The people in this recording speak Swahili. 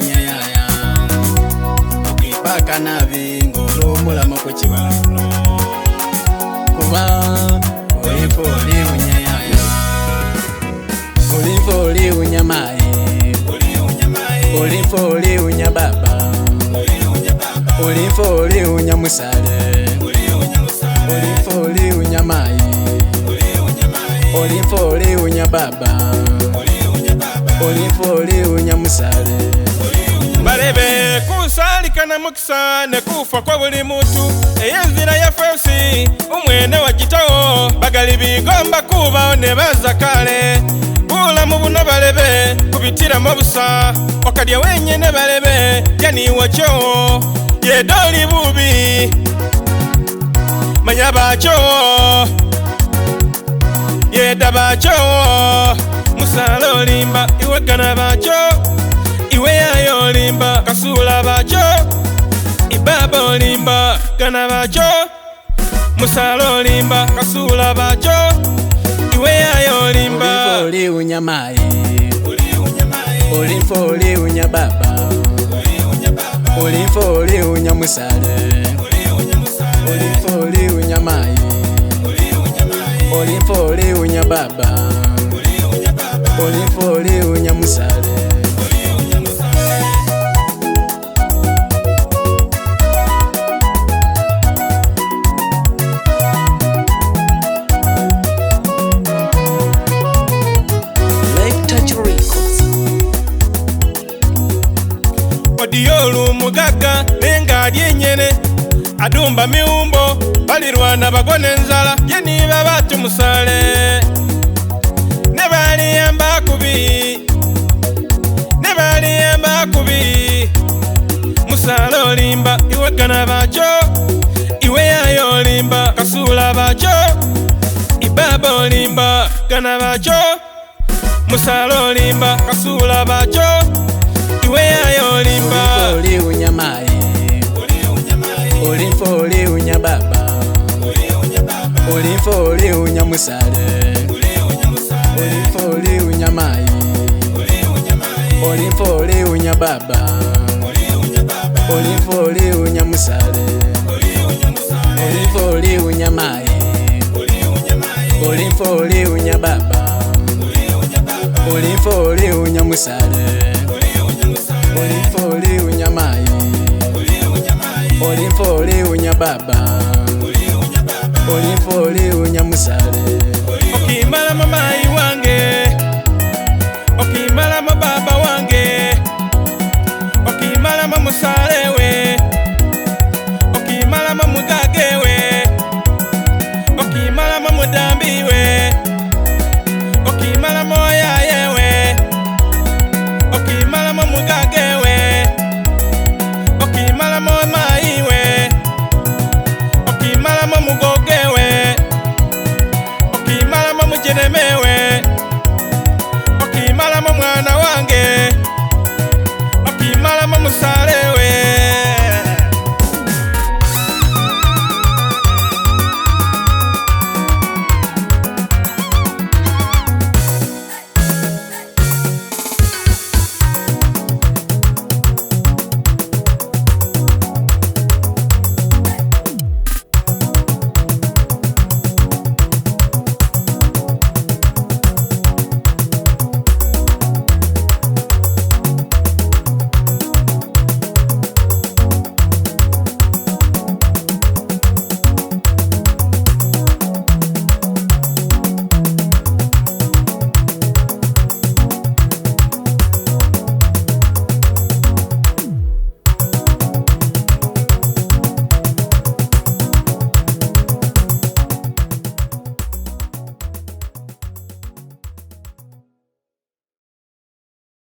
unyayaya Ukipaka na vingo mulama kuchibala Kuba ulifoli unyayaya Ulifoli unyamae Ulifoli unyababa Ulifoli unyamusale Ulifoli unyamae Ulifoli unyababa Ulifoli unyamusale Balebe kusalika na mukisa ne kufa kwa buli mutu eyenzira ya feusi umwene wa jitawo bagali bigomba kuba ne bazakale bulamu buno balebe kubitira mabusa wakadya wenyene balebe yani wacho yedoli bubi manya bacho yeda bacho musalo limba iwe kana bacho iwe yayo limba kasula bacho ibaba limba kana bacho musalo limba kasula bacho iwe yayo limba Ulifoli unyamae Ulifoli unyababa Ulifoli unyamusale Ulifoli unyamae Ulifoli unyababa Ulifoli unyamusale Odiyolu mugaga nenga dyenyene adumba miumbo balirwana bagone nzala yeni babatu musale nebali yamba kubi musalo limba iwe kana bacho iwe yayo limba kasula bacho ibaba limba kana bacho musalo limba kasula bacho iwe yayo limba Ulifoli unyamae Ulifoli unyababa Ulifoli unyamusale Ulifoli unyamae Ulifoli unyababa Ulifoli unyamusale Ulifoli unyamae Ulifoli unyababa Ulifoli unyamusale